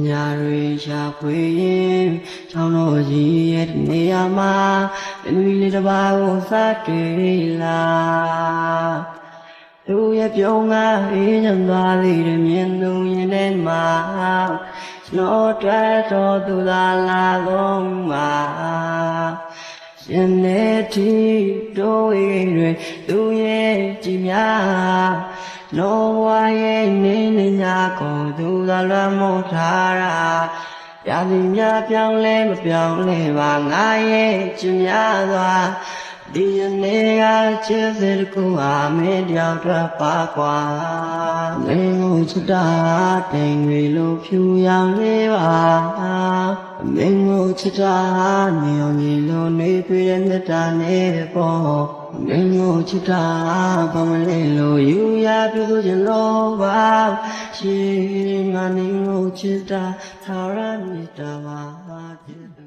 ညာတွေရှာဖွေရင်ချောင်းတော်ကြီးရဲ့နေရာမှာလူလေးတစ်ပါးကိုစတွေ့လာသူရဲ့ပြုံးကားအေးချမ်းသွားလေတဲ့မြင်သူရင်ထဲမှာကျွန်တော်တွေ့တော်သူသာလာကုန်မှာရှင်နေတီတို့ရဲ့သူရဲ့ကြည်များလောဝါရဲ့နေနေညာကိုသူသာလွမ်းမို့ထားတာပြာစီများပြောင်းလဲမပြောင်းလဲပါငါရဲ့ကြည်များသွားဒီနေ့ကချစ်စတဲ့ကိုအားမင်းတယောက်တော့ပါကွာမင်းကိုချစ်တာတိမ်တွေလို့ဖြူရောင်လေးပါမင်းကိုချစ်တာနေအောင်ကြီးလို့နေတွေ့တဲ့မြတ်တာနဲ့ပေါ့မင်းကိုချစ်တာဘာမလဲလို့ယူရပြုလို့ချင်လို့ပါရှင်ငါနေကိုချစ်တာသာရမြတ်တာပါ